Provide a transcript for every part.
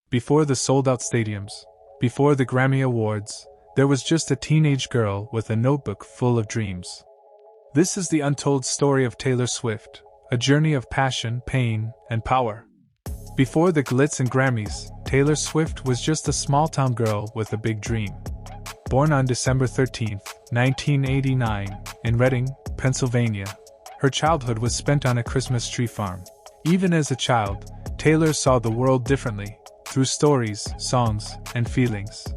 Before the sold-out stadiums, before the Grammy Awards, there was just a teenage girl with a notebook full of dreams. This is the untold story of Taylor Swift, a journey of passion, pain, and power. Before the glitz and Grammys, Taylor Swift was just a small-town girl with a big dream. Born on December 13, 1989, in Reading, Pennsylvania, her childhood was spent on a Christmas tree farm. Even as a child, Taylor saw the world differently, through stories, songs, and feelings.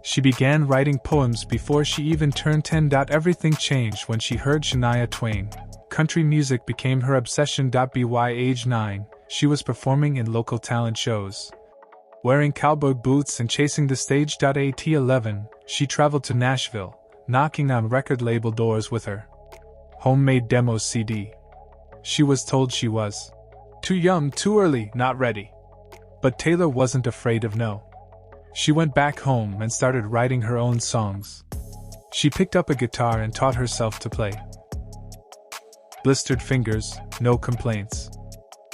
She began writing poems before she even turned 10. Everything changed when she heard Shania Twain. Country music became her obsession. By age 9, she was performing in local talent shows. Wearing cowboy boots and chasing the stage. At 11, she traveled to Nashville, knocking on record label doors with her homemade demo CD. She was told she was too young, too early, not ready. But Taylor wasn't afraid of no. She went back home and started writing her own songs. She picked up a guitar and taught herself to play. Blistered fingers, no complaints.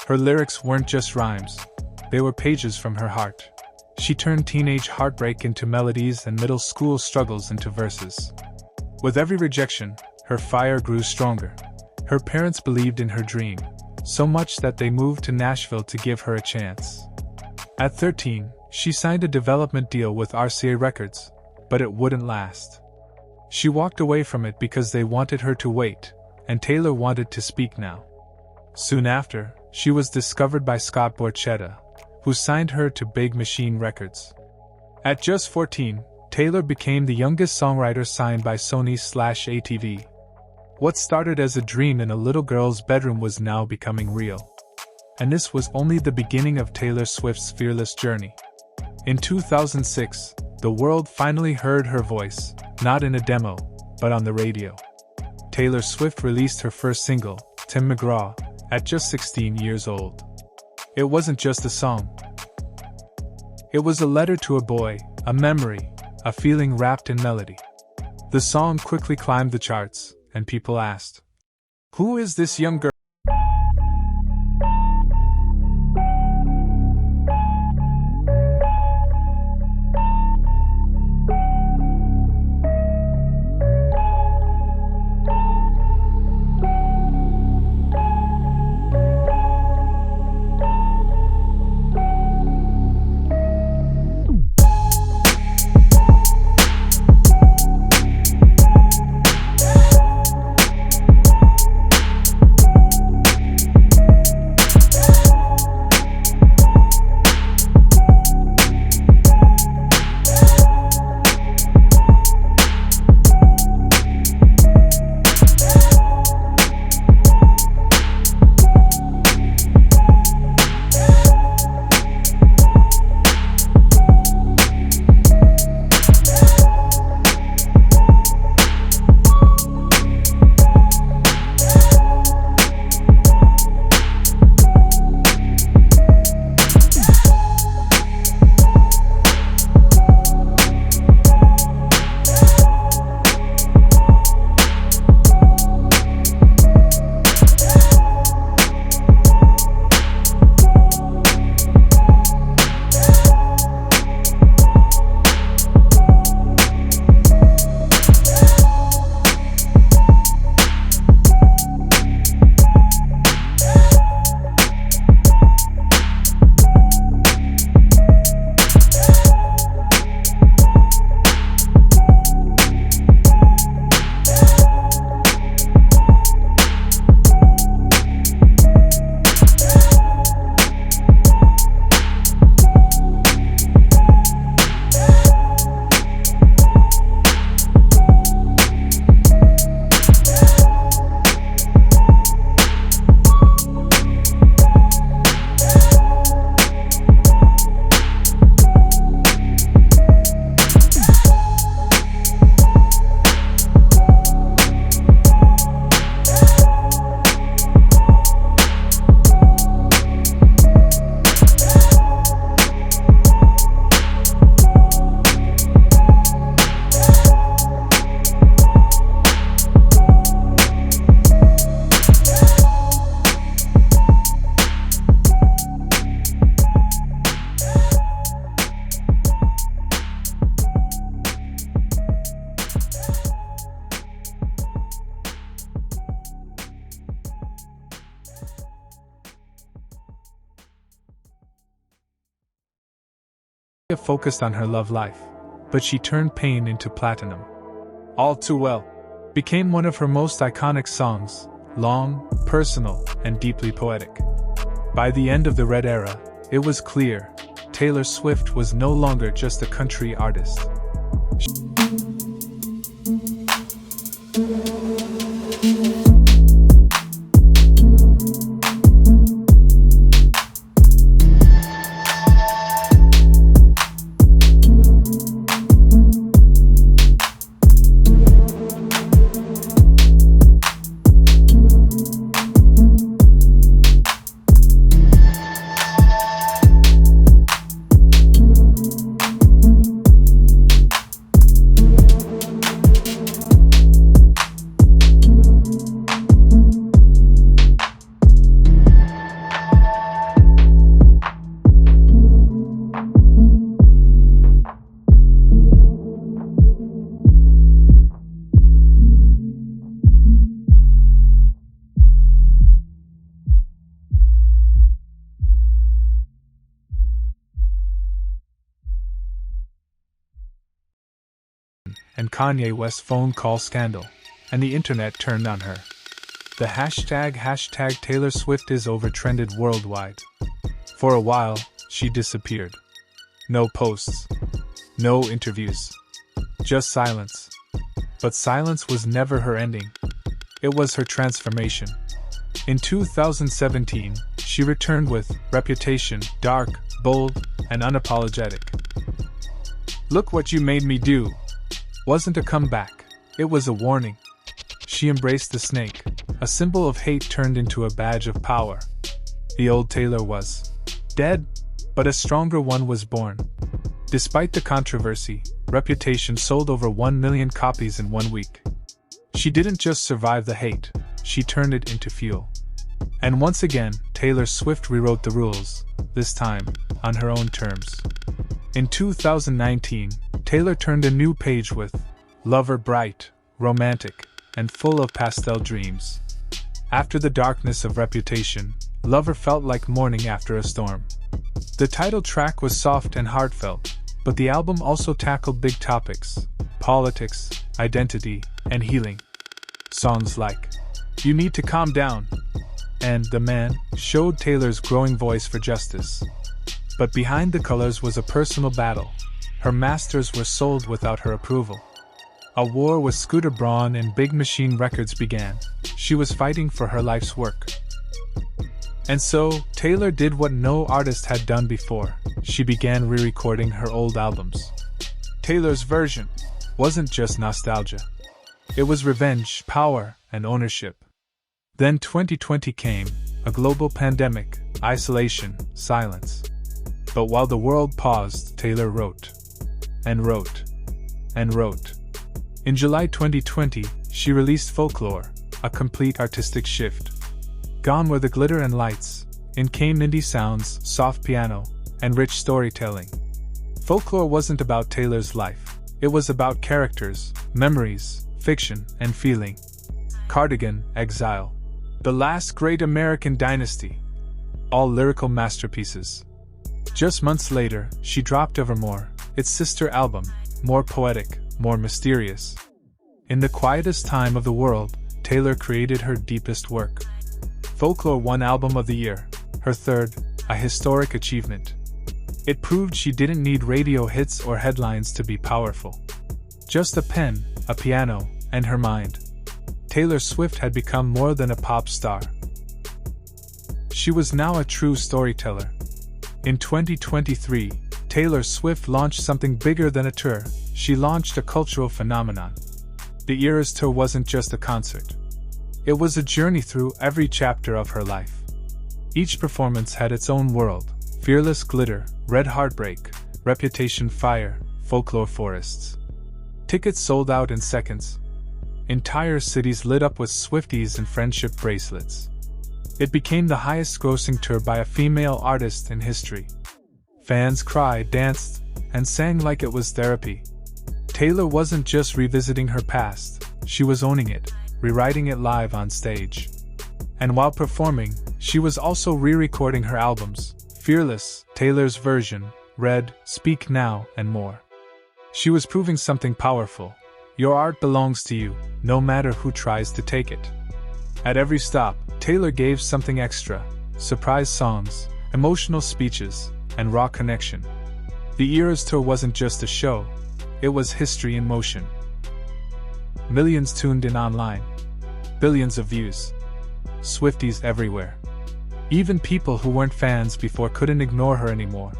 Her lyrics weren't just rhymes, they were pages from her heart. She turned teenage heartbreak into melodies and middle school struggles into verses. With every rejection, her fire grew stronger. Her parents believed in her dream, so much that they moved to Nashville to give her a chance. At 13, she signed a development deal with RCA Records, but it wouldn't last. She walked away from it because they wanted her to wait, and Taylor wanted to speak now. Soon after, she was discovered by Scott Borchetta, who signed her to Big Machine Records. At just 14, Taylor became the youngest songwriter signed by Sony/ATV. What started as a dream in a little girl's bedroom was now becoming real. And this was only the beginning of Taylor Swift's fearless journey. In 2006, the world finally heard her voice, not in a demo, but on the radio. Taylor Swift released her first single, Tim McGraw, at just 16 years old. It wasn't just a song. It was a letter to a boy, a memory, a feeling wrapped in melody. The song quickly climbed the charts, and people asked, "Who is this young girl?" focused on her love life, but she turned pain into platinum. All Too Well became one of her most iconic songs, long, personal, and deeply poetic. By the end of the Red Era, it was clear Taylor Swift was no longer just a country artist. And Kanye West phone call scandal, and the internet turned on her. The hashtag Taylor Swift is over trended worldwide. For a while, she disappeared. No posts. No interviews. Just silence. But silence was never her ending. It was her transformation. In 2017, she returned with Reputation, dark, bold, and unapologetic. Look What You Made Me Do wasn't a comeback, it was a warning. She embraced the snake, a symbol of hate turned into a badge of power. The old Taylor was dead, but a stronger one was born. Despite the controversy, Reputation sold over 1 million copies in 1 week. She didn't just survive the hate, she turned it into fuel. And once again, Taylor Swift rewrote the rules, this time, on her own terms. In 2019, Taylor turned a new page with Lover bright, romantic, and full of pastel dreams. After the darkness of Reputation, Lover felt like morning after a storm. The title track was soft and heartfelt, but the album also tackled big topics: politics, identity, and healing. Songs like You Need to Calm Down and The Man showed Taylor's growing voice for justice. But behind the colors was a personal battle. Her masters were sold without her approval. A war with Scooter Braun and Big Machine Records began. She was fighting for her life's work. And so, Taylor did what no artist had done before. She began re-recording her old albums. Taylor's version wasn't just nostalgia. It was revenge, power, and ownership. Then 2020 came, a global pandemic, isolation, silence. But while the world paused, Taylor wrote. And wrote. And wrote. In July 2020, she released Folklore, a complete artistic shift. Gone were the glitter and lights, in came indie sounds, soft piano, and rich storytelling. Folklore wasn't about Taylor's life, it was about characters, memories, fiction, and feeling. Cardigan, Exile. The Last Great American Dynasty. All lyrical masterpieces. Just months later, she dropped Evermore, its sister album, more poetic, more mysterious. In the quietest time of the world, Taylor created her deepest work. Folklore won Album of the Year, her third, a historic achievement. It proved she didn't need radio hits or headlines to be powerful. Just a pen, a piano, and her mind. Taylor Swift had become more than a pop star. She was now a true storyteller. In 2023, Taylor Swift launched something bigger than a tour. She launched a cultural phenomenon. The Eras Tour wasn't just a concert. It was a journey through every chapter of her life. Each performance had its own world: Fearless Glitter, Red Heartbreak, Reputation Fire, Folklore Forests. Tickets sold out in seconds. Entire cities lit up with Swifties and friendship bracelets. It became the highest-grossing tour by a female artist in history. Fans cried, danced, and sang like it was therapy. Taylor wasn't just revisiting her past, she was owning it, rewriting it live on stage. And while performing, she was also re-recording her albums: Fearless, Taylor's version, Red, Speak Now, and more. She was proving something powerful. Your art belongs to you, no matter who tries to take it. At every stop, Taylor gave something extra: surprise songs, emotional speeches, and raw connection. The Eras Tour wasn't just a show, it was history in motion. Millions tuned in online. Billions of views. Swifties everywhere. Even people who weren't fans before couldn't ignore her anymore.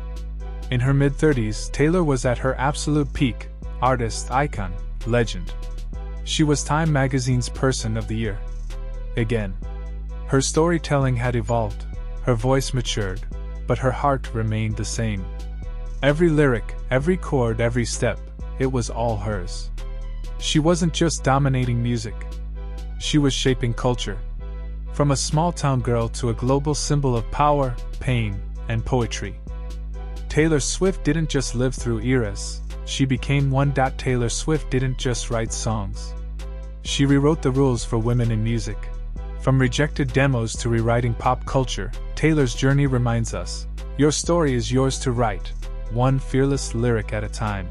In her mid-30s, Taylor was at her absolute peak: artist, icon, legend. She was Time magazine's Person of the Year. Again. Her storytelling had evolved, her voice matured, but her heart remained the same. Every lyric, every chord, every step, it was all hers. She wasn't just dominating music. She was shaping culture. From a small-town girl to a global symbol of power, pain, and poetry. Taylor Swift didn't just live through eras, she became one. Taylor Swift didn't just write songs. She rewrote the rules for women in music. From rejected demos to rewriting pop culture, Taylor's journey reminds us, your story is yours to write, one fearless lyric at a time.